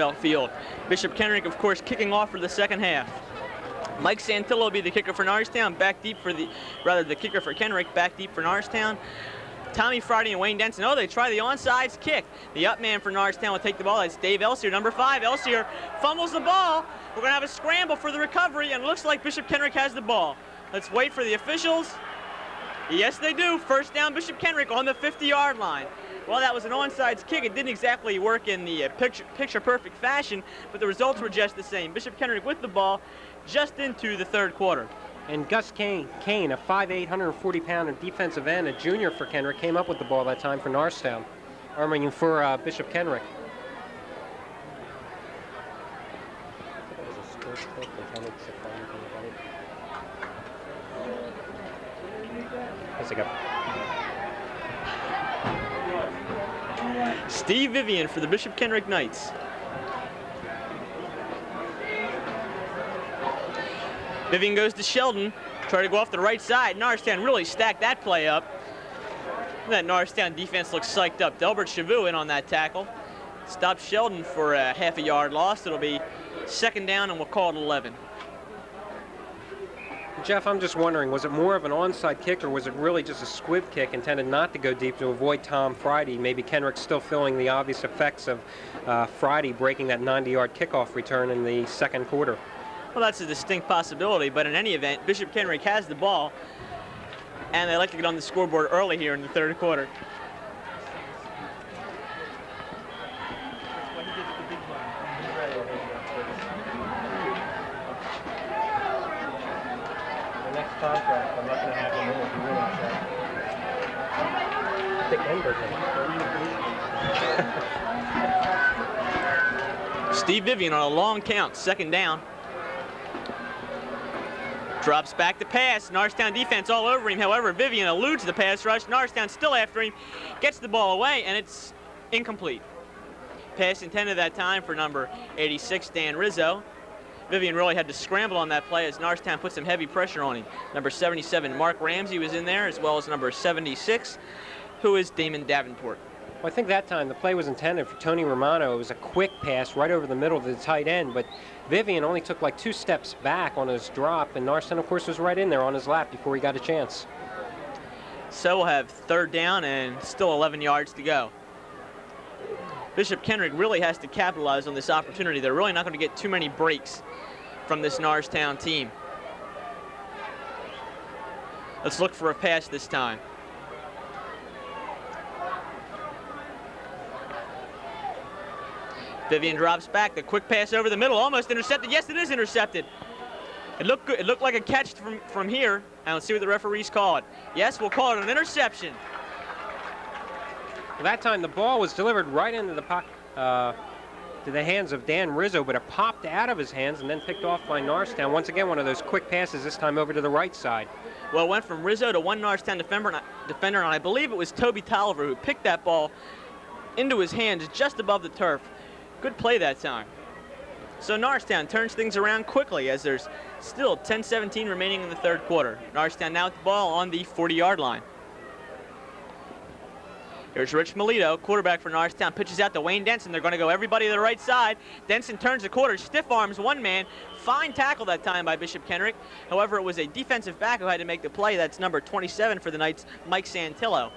field. Bishop Kenrick, of course, kicking off for the second half. Mike Santillo will be the kicker for Norristown, back deep for the kicker for Kenrick, back deep for Norristown. Tommy Friday and Wayne Denson. Oh, they try the onside kick. The up man for Norristown will take the ball. That's Dave Elsier, number 5. Elsier fumbles the ball. We're going to have a scramble for the recovery, and it looks like Bishop Kenrick has the ball. Let's wait for the officials. Yes, they do. First down, Bishop Kenrick on the 50-yard line. Well, that was an onside kick. It didn't exactly work in the picture-perfect fashion, but the results were just the same. Bishop Kenrick with the ball just into the third quarter. And Gus Kane, a 5'8", 140-pounder defensive end, a junior for Kenrick, came up with the ball that time for Norristown, arming for Bishop Kenrick. Steve Vivian for the Bishop Kenrick Knights. Vivian goes to Sheldon, try to go off the right side. Norristown really stacked that play up. That Norristown defense looks psyched up. Delbert Chavou in on that tackle. Stops Sheldon for a half a yard loss. It'll be second down, and we'll call it 11. Jeff, I'm just wondering, was it more of an onside kick, or was it really just a squib kick intended not to go deep to avoid Tom Friday? Maybe Kenrick still feeling the obvious effects of Friday breaking that 90-yard kickoff return in the second quarter. Well, that's a distinct possibility, but in any event, Bishop Kenrick has the ball, and they like to get on the scoreboard early here in the third quarter. The next contract, I'm not going to have him in if you realize that. I think Steve Vivian on a long count, second down. Drops back to pass. Norristown defense all over him. However, Vivian eludes the pass rush. Norristown still after him. Gets the ball away, and it's incomplete. Pass intended that time for number 86, Dan Rizzo. Vivian really had to scramble on that play as Norristown put some heavy pressure on him. Number 77, Mark Ramsey, was in there, as well as number 76, who is Damon Davenport. Well, I think that time the play was intended for Tony Romano. It was a quick pass right over the middle of the tight end, but Vivian only took like 2 steps back on his drop, and Norristown, of course, was right in there on his lap before he got a chance. So we'll have third down and still 11 yards to go. Bishop Kenrick really has to capitalize on this opportunity. They're really not going to get too many breaks from this Norristown team. Let's look for a pass this time. Vivian drops back. The quick pass over the middle, almost intercepted. Yes, it is intercepted. It looked good. It looked like a catch from here. And let's see what the referees call it. Yes, we'll call it an interception. Well, that time the ball was delivered right into the to the hands of Dan Rizzo, but it popped out of his hands and then picked off by Norristown. Once again, one of those quick passes, this time over to the right side. Well, it went from Rizzo to one Norristown defender, and I believe it was Toby Tolliver who picked that ball into his hands just above the turf. Good play that time. So Norristown turns things around quickly as there's still 10-17 remaining in the third quarter. Norristown now with the ball on the 40-yard line. Here's Rich Melito, quarterback for Norristown, pitches out to Wayne Denson. They're going to go everybody to the right side. Denson turns the quarter, stiff arms one man. Fine tackle that time by Bishop Kenrick. However, it was a defensive back who had to make the play. That's number 27 for the Knights, Mike Santillo.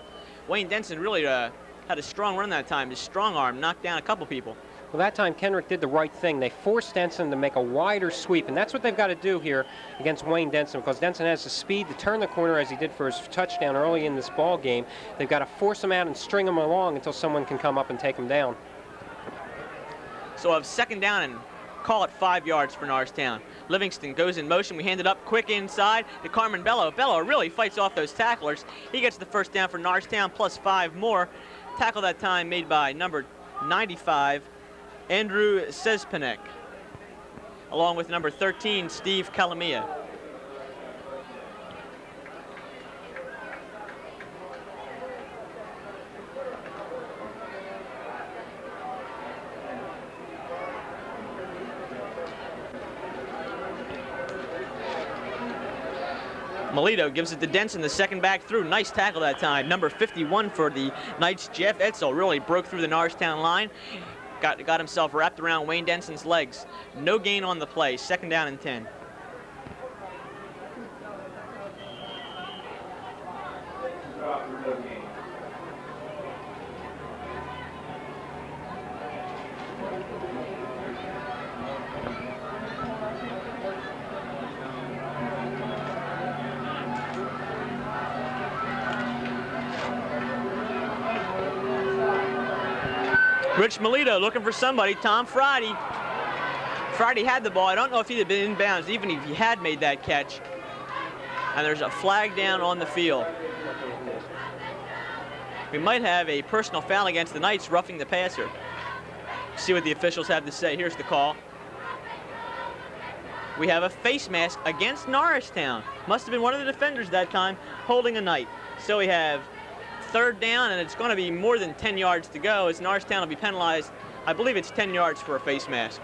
Wayne Denson really had a strong run that time. His strong arm knocked down a couple people. Well, that time Kenrick did the right thing. They forced Denson to make a wider sweep, and that's what they've got to do here against Wayne Denson, because Denson has the speed to turn the corner as he did for his touchdown early in this ball game. They've got to force him out and string him along until someone can come up and take him down. So we'll have second down and call it 5 yards for Norristown. Livingston goes in motion. We hand it up quick inside to Carmine Bellow. Bellow really fights off those tacklers. He gets the first down for Norristown plus 5 more. Tackle that time made by number 95, Andrew Sespinek, along with number 13, Steve Calamia. Melito gives it to Denson, the second back through. Nice tackle that time. Number 51 for the Knights, Jeff Etzel, really broke through the Norristown line. got himself wrapped around Wayne Denson's legs. No gain on the play. 2nd down and 10. Rich Melito looking for somebody. Tom Friday. Friday had the ball. I don't know if he'd have been inbounds, even if he had made that catch. And there's a flag down on the field. We might have a personal foul against the Knights, roughing the passer. See what the officials have to say. Here's the call. We have a face mask against Norristown. Must have been one of the defenders that time holding a Knight. So we have 3rd down, and it's going to be more than 10 yards to go as Norristown will be penalized. I believe it's 10 yards for a face mask.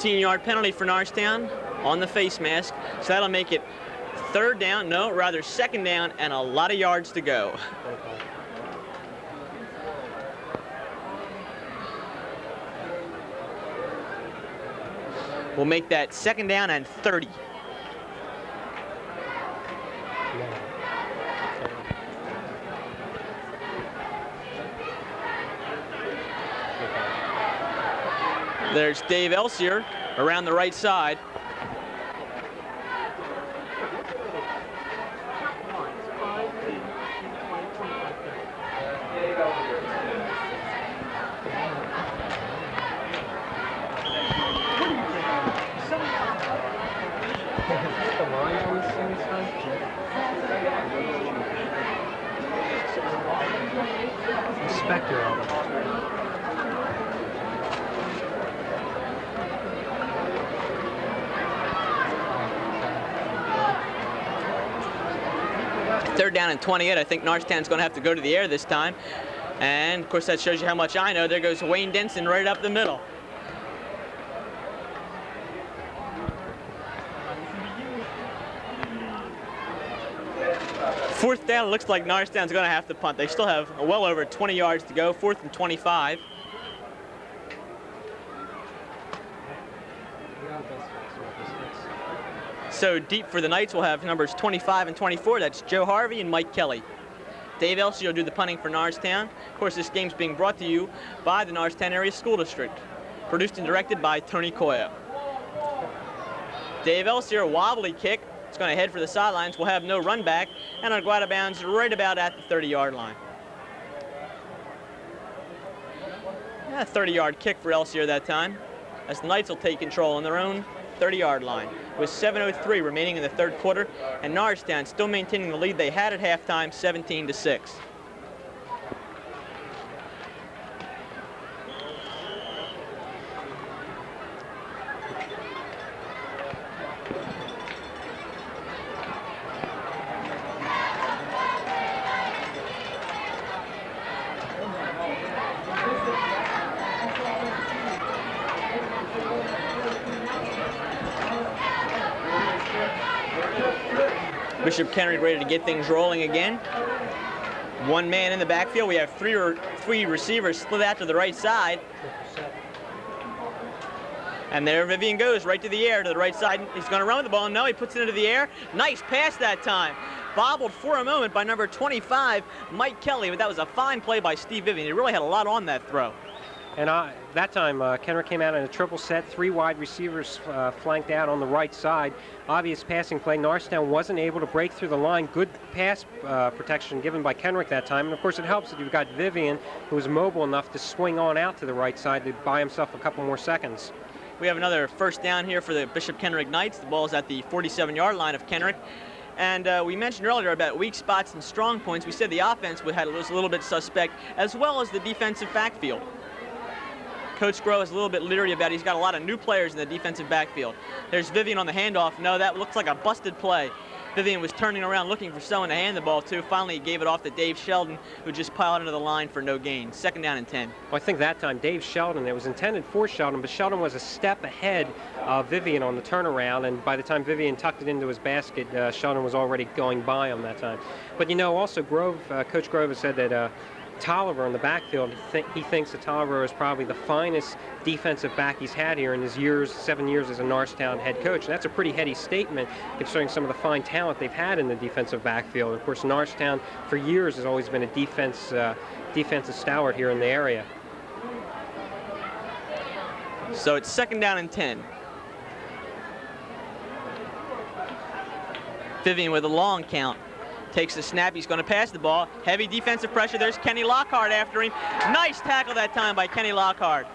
Yard penalty for Norristown on the face mask, so that'll make it 3rd down, no, rather 2nd down, and a lot of yards to go. We'll make that 2nd down and 30. There's Dave Elsier around the right side. Inspector of it. Third down and 28. I think Norristown's going to have to go to the air this time. And, of course, that shows you how much I know. There goes Wayne Denson right up the middle. Fourth down, it looks like Norristown's going to have to punt. They still have well over 20 yards to go. 4th and 25. So deep for the Knights, we'll have numbers 25 and 24. That's Joe Harvey and Mike Kelly. Dave Elsie will do the punting for Norristown. Of course, this game's being brought to you by the Norristown Area School District. Produced and directed by Tony Coya. Dave Elsie, a wobbly kick. It's going to head for the sidelines. We'll have no run back, and it'll go out of bounds right about at the 30-yard line. A 30-yard kick for Elsie that time, as the Knights will take control on their own 30-yard line with 7:03 remaining in the 3rd quarter, and Norristown still maintaining the lead they had at halftime, 17-6. Bishop Kenrick ready to get things rolling again. One man in the backfield. We have three receivers split out to the right side. And there Vivian goes right to the air to the right side. He's going to run with the ball. No, he puts it into the air. Nice pass that time. Bobbled for a moment by number 25, Mike Kelly, but that was a fine play by Steve Vivian. He really had a lot on that throw. And that time, Kenrick came out in a triple set, 3 wide receivers flanked out on the right side. Obvious passing play. Norristown wasn't able to break through the line. Good pass protection given by Kenrick that time. And, of course, it helps that you've got Vivian, who was mobile enough to swing on out to the right side to buy himself a couple more seconds. We have another first down here for the Bishop Kenrick Knights. The ball is at the 47-yard line of Kenrick. And we mentioned earlier about weak spots and strong points. We said the offense was a little bit suspect, as well as the defensive backfield. Coach Groh is a little bit leery about it. He's got a lot of new players in the defensive backfield. There's Vivian on the handoff. No, that looks like a busted play. Vivian was turning around looking for someone to hand the ball to. Finally, he gave it off to Dave Sheldon, who just piled into the line for no gain. 2nd down and 10. Well, I think that time Dave Sheldon, it was intended for Sheldon, but Sheldon was a step ahead of Vivian on the turnaround, and by the time Vivian tucked it into his basket, Sheldon was already going by him that time. But, you know, also Coach Grove has said that Tolliver in the backfield, he thinks that Tolliver is probably the finest defensive back he's had here in his 7 years as a Norristown head coach. And that's a pretty heady statement considering some of the fine talent they've had in the defensive backfield. Of course, Norristown for years has always been a defensive stalwart here in the area. So it's 2nd down and 10. Vivian with a long count. Takes the snap, he's going to pass the ball. Heavy defensive pressure, there's Kenny Lockhart after him. Nice tackle that time by Kenny Lockhart.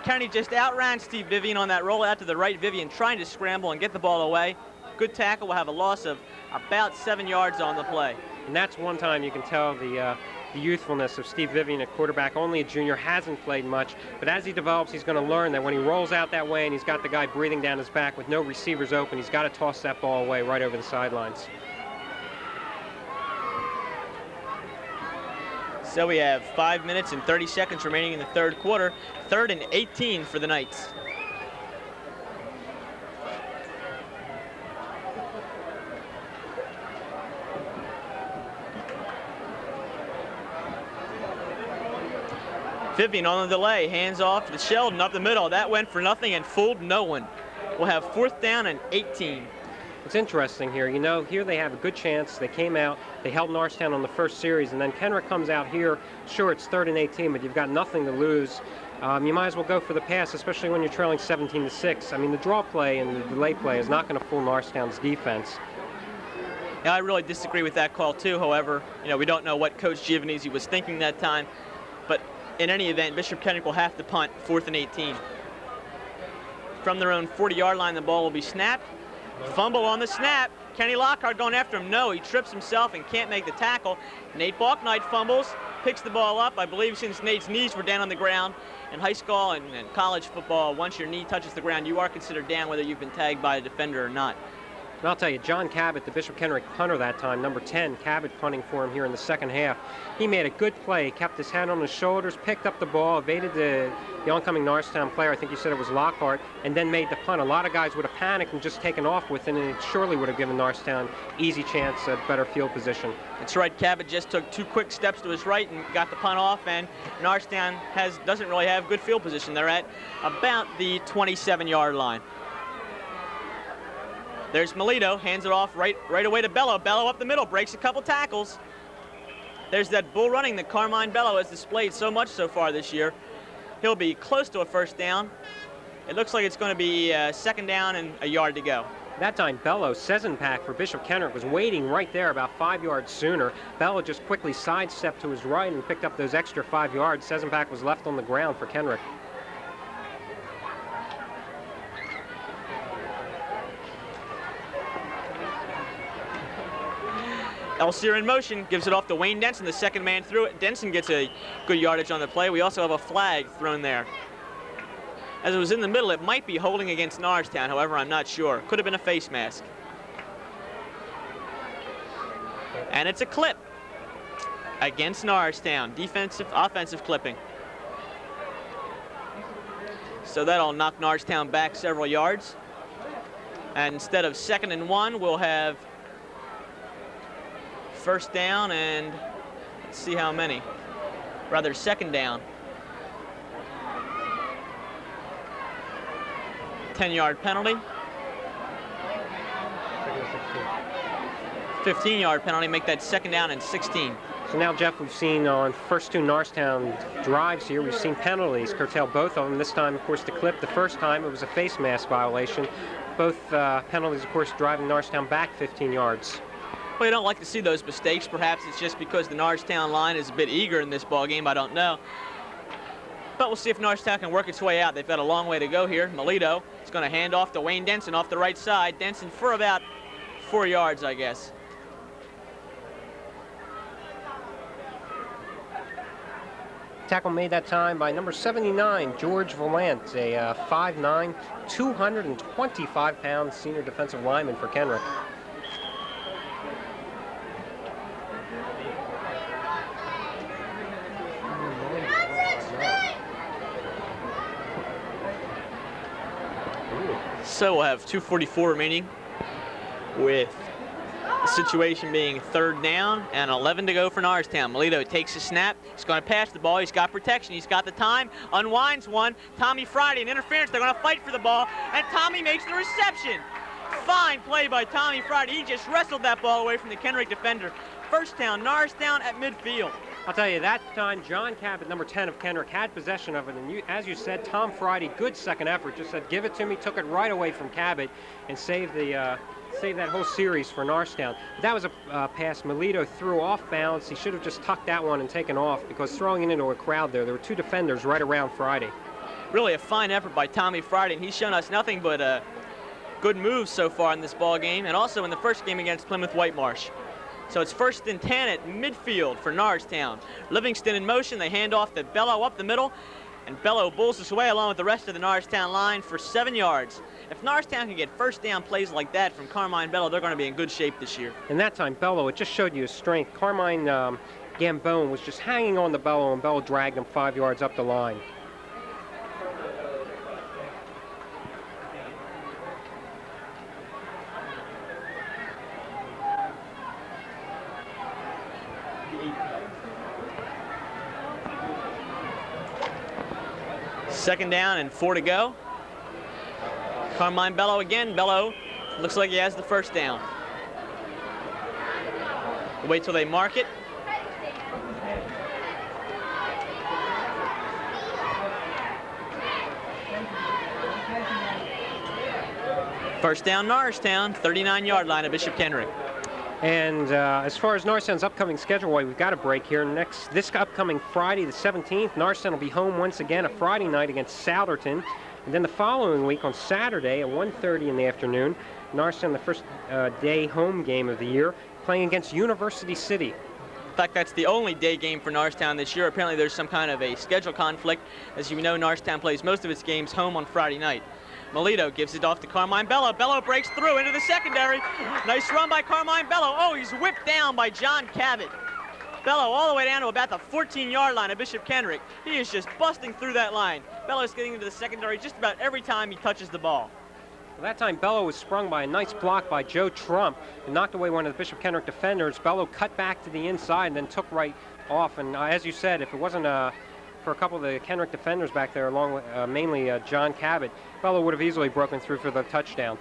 Kenny just outran Steve Vivian on that roll out to the right. Vivian trying to scramble and get the ball away. Good tackle, will have a loss of about 7 yards on the play. And that's one time you can tell the youthfulness of Steve Vivian, a quarterback, only a junior, hasn't played much. But as he develops, he's going to learn that when he rolls out that way and he's got the guy breathing down his back with no receivers open, he's got to toss that ball away right over the sidelines. So we have 5 minutes and 30 seconds remaining in the 3rd quarter. 3rd and 18 for the Knights. Vivian on the delay, hands off to Sheldon up the middle. That went for nothing and fooled no one. We'll have 4th down and 18. It's interesting here. You know, here they have a good chance. They came out, they held Norristown on the first series, and then Kenrick comes out here. Sure, it's 3rd and 18, but you've got nothing to lose. You might as well go for the pass, especially when you're trailing 17-6. I mean, the draw play and the delay play is not going to fool Norristown's defense. Yeah, I really disagree with that call too. However, you know, we don't know what Coach Giovanizzi was thinking that time, but in any event, Bishop Kenrick will have to punt. 4th and 18. From their own 40-yard line, the ball will be snapped. Fumble on the snap. Kenny Lockhart going after him. No, he trips himself and can't make the tackle. Nate Balknight fumbles, picks the ball up. I believe since Nate's knees were down on the ground, in high school and college football, once your knee touches the ground, you are considered down whether you've been tagged by a defender or not. And I'll tell you, John Cabot, the Bishop Kenrick punter that time, number 10, Cabot punting for him here in the 2nd half. He made a good play, kept his head on his shoulders, picked up the ball, evaded the oncoming Norristown player, I think you said it was Lockhart, and then made the punt. A lot of guys would have panicked and just taken off with it, and it surely would have given Norristown easy chance at better field position. That's right, Cabot just took 2 quick steps to his right and got the punt off, and Norristown doesn't really have good field position. They're at about the 27-yard line. There's Melito, hands it off right away to Bellow. Bellow up the middle, breaks a couple tackles. There's that bull running that Carmine Bellow has displayed so much so far this year. He'll be close to a 1st down. It looks like it's going to be 2nd down and a yard to go. That time, Bellow, Sezenpak for Bishop Kenrick, was waiting right there about 5 yards sooner. Bellow just quickly sidestepped to his right and picked up those extra 5 yards. Sezenpak was left on the ground for Kenrick. Elsier in motion, gives it off to Wayne Denson, the 2nd man through it. Denson gets a good yardage on the play. We also have a flag thrown there. As it was in the middle, it might be holding against Norristown, however, I'm not sure. Could have been a face mask. And it's a clip against Norristown. Offensive clipping. So that'll knock Norristown back several yards. And instead of 2nd and 1, we'll have 1st down and let's see how many. Rather 2nd down. 10-yard penalty. 15-yard penalty, make that 2nd down and 16. So now, Jeff, we've seen on first 2 Norristown drives here, we've seen penalties curtail both of them. This time, of course, the clip, the first time, it was a face mask violation. Both penalties, of course, driving Norristown back 15 yards. Well, you don't like to see those mistakes. Perhaps it's just because the Norristown line is a bit eager in this ball game. I don't know. But we'll see if Norristown can work its way out. They've got a long way to go here. Melito is going to hand off to Wayne Denson off the right side. Denson for about 4 yards, I guess. Tackle made that time by number 79, George Valant, a 5'9", 225-pound senior defensive lineman for Kenrick. So we'll have 2:44 remaining, with the situation being 3rd down and 11 to go for Norristown. Melito takes a snap. He's going to pass the ball. He's got protection. He's got the time. Unwinds one. Tommy Friday, an interference. They're going to fight for the ball, and Tommy makes the reception. Fine play by Tommy Friday. He just wrestled that ball away from the Kenrick defender. First down, Norristown at midfield. I'll tell you, that time, John Cabot, number 10 of Kenrick, had possession of it. And as you said, Tom Friday, good second effort, just said, give it to me, took it right away from Cabot, and saved that whole series for Norristown. That was a pass Melito threw off bounds. He should have just tucked that one and taken off, because throwing it into a crowd there were 2 defenders right around Friday. Really a fine effort by Tommy Friday, and he's shown us nothing but good moves so far in this ball game, and also in the first game against Plymouth Whitemarsh. So it's 1st and 10 at midfield for Norristown. Livingston in motion. They hand off to Bellow up the middle, and Bellow bulls this away along with the rest of the Norristown line for 7 yards. If Norristown can get first down plays like that from Carmine Bellow, they're going to be in good shape this year. And that time, Bellow, it just showed you his strength. Carmine Gambone was just hanging on the Bellow, and Bellow dragged him 5 yards up the line. Second down and 4 to go. Carmine Bellow again. Bellow looks like he has the first down. Wait till they mark it. First down, Norristown, 39-yard line of Bishop Kenrick. And as far as Norristown's upcoming schedule, we've got a break here. This upcoming Friday, the 17th, Norristown will be home once again, a Friday night against Southerton. And then the following week on Saturday at 1:30 in the afternoon, Norristown, the first day home game of the year, playing against University City. In fact, that's the only day game for Norristown this year. Apparently there's some kind of a schedule conflict. As you know, Norristown plays most of its games home on Friday night. Melito gives it off to Carmine Bellow. Bellow breaks through into the secondary. Nice run by Carmine Bellow. Oh, he's whipped down by John Cabot. Bellow all the way down to about the 14-yard line of Bishop Kenrick. He is just busting through that line. Bellow's getting into the secondary just about every time he touches the ball. Well, that time Bellow was sprung by a nice block by Joe Trump and knocked away one of the Bishop Kenrick defenders. Bellow cut back to the inside and then took right off. And as you said, if it wasn't for a couple of the Kenrick defenders back there, along with mainly John Cabot, Bellow would have easily broken through for the touchdown.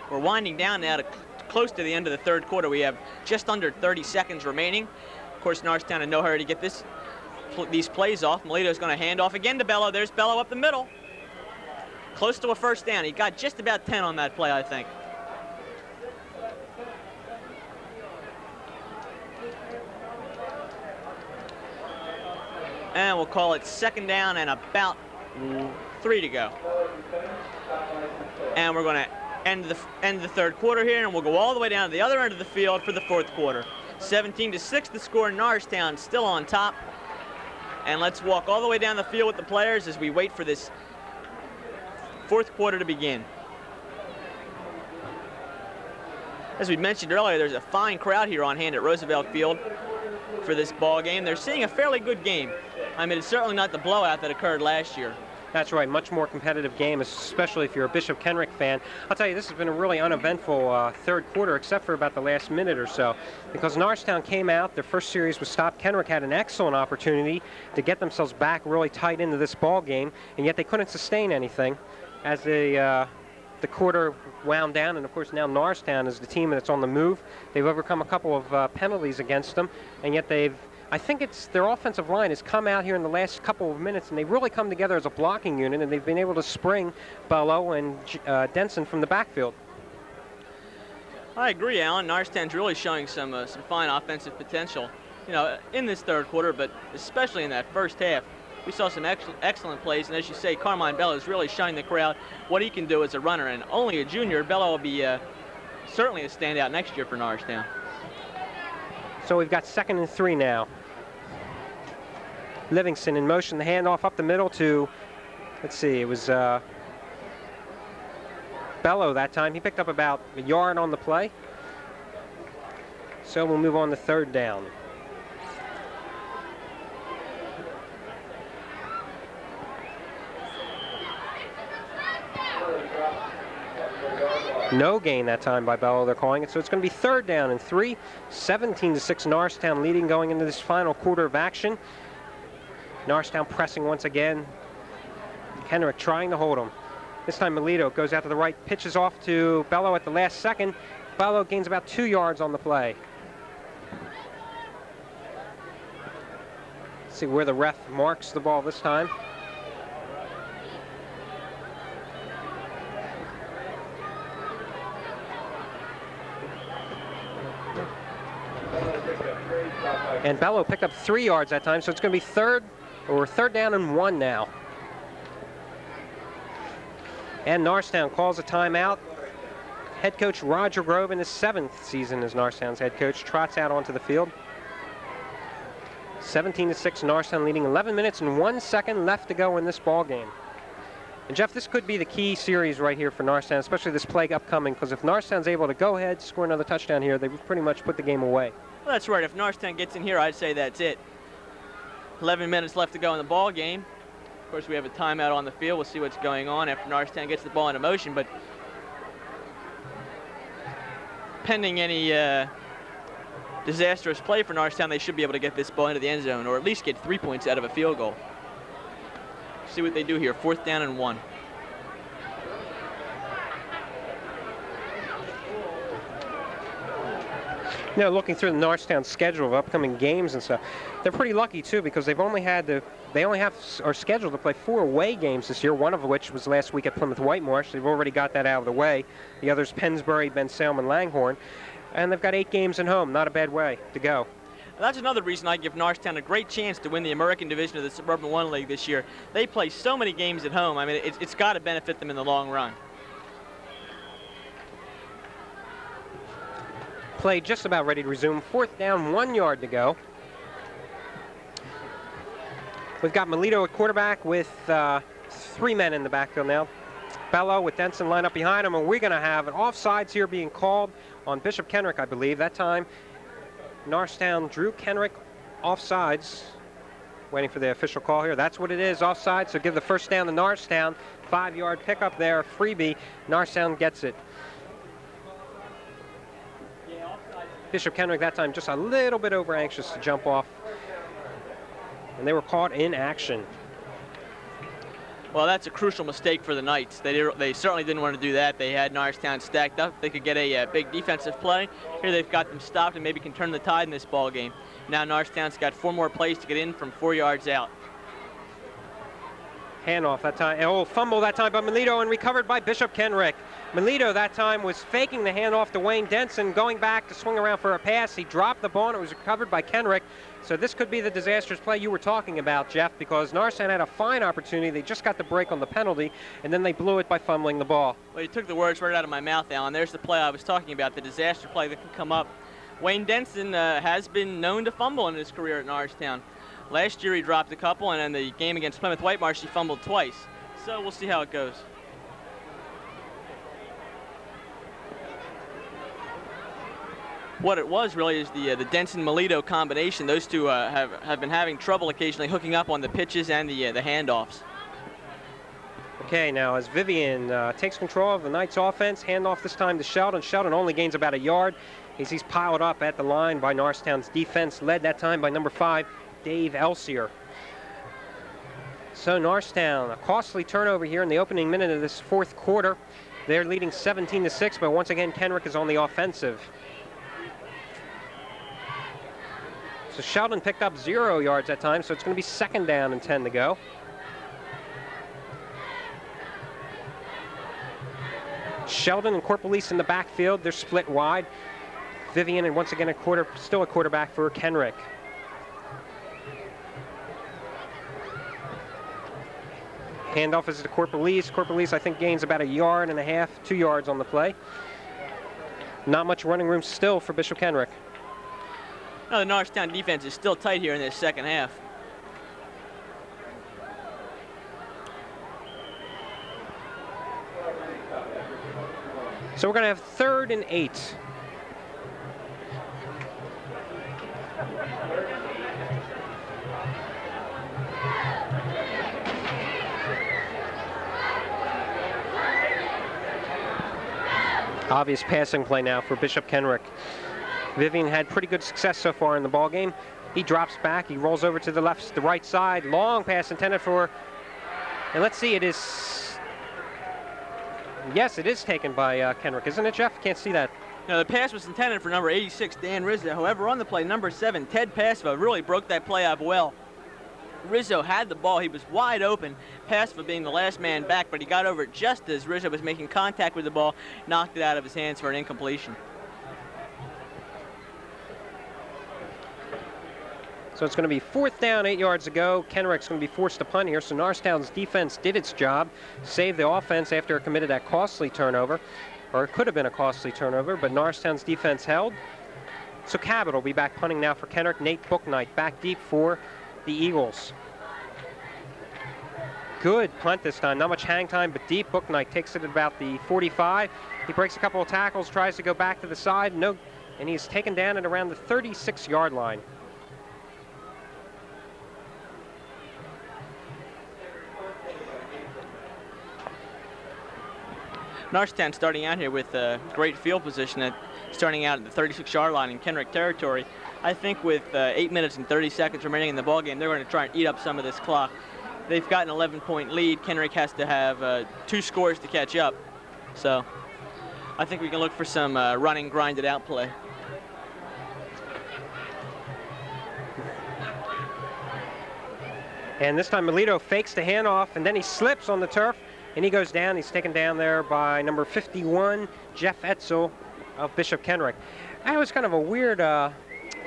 We're winding down now to close to the end of the third quarter. We have just under 30 seconds remaining. Of course, Norristown in no hurry to get these plays off. Melito's going to hand off again to Bellow. There's Bellow up the middle. Close to a first down. He got just about 10 on that play, I think. And we'll call it second down and about 3 to go. And we're going to end the third quarter here, and we'll go all the way down to the other end of the field for the fourth quarter. 17-6 the score. Norristown still on top. And let's walk all the way down the field with the players as we wait for this fourth quarter to begin. As we mentioned earlier, there's a fine crowd here on hand at Roosevelt Field for this ball game. They're seeing a fairly good game. I mean, it's certainly not the blowout that occurred last year. That's right, much more competitive game, especially if you're a Bishop Kenrick fan. I'll tell you, this has been a really uneventful third quarter, except for about the last minute or so, because Norristown came out, their first series was stopped. Kenrick had an excellent opportunity to get themselves back really tight into this ball game, and yet they couldn't sustain anything as the quarter wound down. And of course now Norristown is the team that's on the move. They've overcome a couple of penalties against them, and yet I think it's their offensive line has come out here in the last couple of minutes, and they've really come together as a blocking unit, and they've been able to spring Bellow and Denson from the backfield. I agree, Alan. Norristown's really showing some fine offensive potential, in this third quarter, but especially in that first half. We saw some excellent plays, and as you say, Carmine Bellow is really showing the crowd what he can do as a runner, and only a junior. Bellow will be certainly a standout next year for Norristown. So we've got 2nd and 3 now. Livingston in motion, the handoff up the middle to, let's see, it was Bellow that time. He picked up about a yard on the play. So we'll move on to third down. No gain that time by Bellow, they're calling it. So it's going to be 3rd down and 3. 17-6 Norristown leading going into this final quarter of action. Norristown pressing once again. Kenrick trying to hold him. This time Melito goes out to the right, pitches off to Bellow at the last second. Bellow gains about 2 yards on the play. Let's see where the ref marks the ball this time. And Bellow picked up 3 yards that time, so it's going to be 3rd down and 1 now. And Norristown calls a timeout. Head coach Roger Grove, in his 7th season as Norristown's head coach, trots out onto the field. 17-6 Norristown leading, 11 minutes and 1 second left to go in this ball game. And Jeff, this could be the key series right here for Norristown, especially this play upcoming, because if Norristown's able to go ahead, score another touchdown here, they pretty much put the game away. Well, that's right. If Norristown gets in here, I'd say that's it. 11 minutes left to go in the ball game. Of course, we have a timeout on the field. We'll see what's going on after Norristown gets the ball into motion. But pending any disastrous play for Norristown, they should be able to get this ball into the end zone, or at least get 3 points out of a field goal. See what they do here. 4th down and 1. You know, looking through the Norristown schedule of upcoming games and stuff, they're pretty lucky too, because they only are scheduled to play 4 away games this year, one of which was last week at Plymouth Whitemarsh. They've already got that out of the way. The others, Pennsbury, Ben Salem, and Langhorne. And they've got 8 games at home. Not a bad way to go. That's another reason I give Norristown a great chance to win the American Division of the Suburban 1 League this year. They play so many games at home. I mean, it's got to benefit them in the long run. Play just about ready to resume. 4th down, 1 yard to go. We've got Melito at quarterback with 3 men in the backfield now. Bellow with Denson lined up behind him, and we're going to have an offsides here being called on Bishop Kenrick, I believe. That time, Norristown drew Kenrick offsides. Waiting for the official call here. That's what it is, offside. So give the first down to Norristown. 5-yard pickup there, freebie. Norristown gets it. Bishop Kenrick that time just a little bit over anxious to jump off. And they were caught in action. Well, that's a crucial mistake for the Knights. They certainly didn't want to do that. They had Norristown stacked up. They could get a big defensive play. Here they've got them stopped and maybe can turn the tide in this ball game. Now Norristown's got 4 more plays to get in from 4 yards out. Handoff that time. Oh, fumble that time by Melito and recovered by Bishop Kenrick. Melito that time was faking the handoff to Wayne Denson, going back to swing around for a pass. He dropped the ball and it was recovered by Kenrick. So this could be the disastrous play you were talking about, Jeff, because Norristown had a fine opportunity. They just got the break on the penalty, and then they blew it by fumbling the ball. Well, you took the words right out of my mouth, Alan. There's the play I was talking about, the disaster play that can come up. Wayne Denson has been known to fumble in his career at Norristown. Last year he dropped a couple, and in the game against Plymouth Whitemarsh he fumbled twice. So we'll see how it goes. What it was really is the Denson-Melito combination. Those two have been having trouble occasionally hooking up on the pitches and the handoffs. Okay, now as Vivian takes control of the Knights offense, handoff this time to Sheldon. Sheldon only gains about a yard as he's piled up at the line by Norristown's defense, led that time by number 5, Dave Elsier. So Norristown, a costly turnover here in the opening minute of this 4th quarter. They're leading 17-6, but once again Kenrick is on the offensive. So Sheldon picked up 0 yards that time, so it's going to be 2nd down and 10 to go. Sheldon and Corpelise in the backfield. They're split wide. Vivian and once again still a quarterback for Kenrick. Handoff is to Corpelise. Corpelise, I think, gains about a yard and a half, 2 yards on the play. Not much running room still for Bishop Kenrick. No, the Norristown defense is still tight here in this second half. So we're going to have 3rd and 8. Obvious passing play now for Bishop Kenrick. Vivian had pretty good success so far in the ball game. He drops back, he rolls over to the right side, long pass intended for, and let's see, it is, yes, it is taken by Kenrick, isn't it, Jeff? Can't see that. Now, the pass was intended for number 86, Dan Rizzo. However, on the play, number 7, Ted Passiva, really broke that play up well. Rizzo had the ball. He was wide open, Passiva being the last man back, but he got over it just as Rizzo was making contact with the ball, knocked it out of his hands for an incompletion. So it's going to be 4th down, 8 yards to go. Kenrick's going to be forced to punt here, so Norristown's defense did its job, saved the offense after it committed that costly turnover, or it could have been a costly turnover, but Norristown's defense held. So Cabot will be back punting now for Kenrick. Nate Booknight back deep for the Eagles. Good punt this time, not much hang time, but deep. Booknight takes it at about the 45. He breaks a couple of tackles, tries to go back to the side, no, and he's taken down at around the 36-yard line. Norristown starting out here with great field position, starting out at the 36-yard line in Kenrick territory. I think with 8 minutes and 30 seconds remaining in the ballgame, they're going to try and eat up some of this clock. They've got an 11-point lead. Kenrick has to have 2 scores to catch up. So I think we can look for some running, grinded out play. And this time Melito fakes the handoff, and then he slips on the turf, and he goes down. He's taken down there by number 51, Jeff Etzel of Bishop Kenrick. That was kind of a weird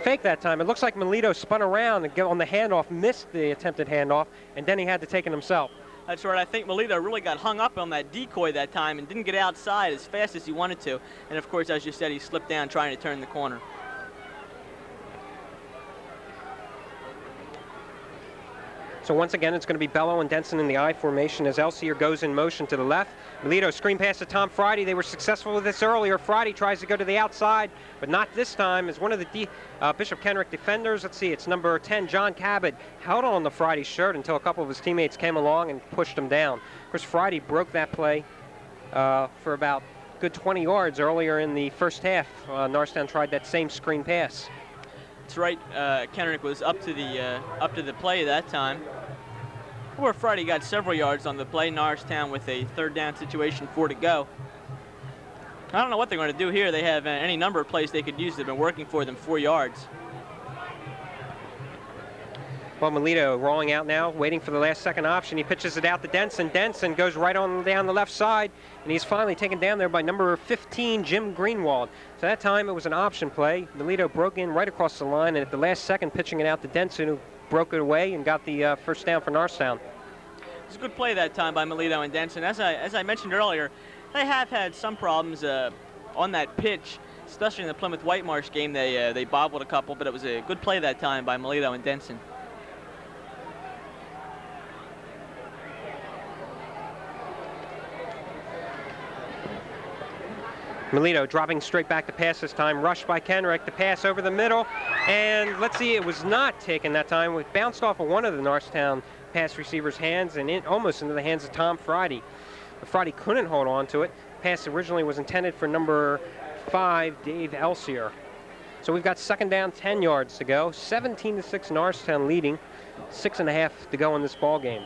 fake that time. It looks like Melito spun around and got on the handoff, missed the attempted handoff, and then he had to take it himself. That's right. I think Melito really got hung up on that decoy that time and didn't get outside as fast as he wanted to. And of course, as you said, he slipped down trying to turn the corner. So once again, it's going to be Bellow and Denson in the I formation as Elsier goes in motion to the left. Melito screen pass to Tom Friday. They were successful with this earlier. Friday tries to go to the outside, but not this time as one of the Bishop Kenrick defenders. Let's see, it's number 10, John Cabot, held on the Friday shirt until a couple of his teammates came along and pushed him down. Of course, Friday broke that play for about good 20 yards earlier in the first half. Norristown tried that same screen pass. That's right. Kenrick was up to the play that time. Where Friday got several yards on the play. Norristown with a 3rd down situation, 4 to go. I don't know what they're going to do here. They have any number of plays they could use. They've been working for them 4 yards. Well, Melito rolling out now, waiting for the last second option. He pitches it out to Denson. Denson goes right on down the left side, and he's finally taken down there by number 15, Jim Greenwald. So that time it was an option play. Melito broke in right across the line, and at the last second pitching it out to Denson, who broke it away and got the first down for Norristown. It's a good play that time by Melito and Denson. As I mentioned earlier, they have had some problems on that pitch, especially in the Plymouth Whitemarsh game. They bobbled a couple, but it was a good play that time by Melito and Denson. Melito dropping straight back to pass this time, rushed by Kenrick, the pass over the middle, and let's see, it was not taken that time. It bounced off of one of the Norristown pass receiver's hands and almost into the hands of Tom Friday. But Friday couldn't hold on to it. Pass originally was intended for number 5, Dave Elsier. So we've got 2nd down, 10 yards to go. 17-6 Norristown leading, 6.5 to go in this ball game.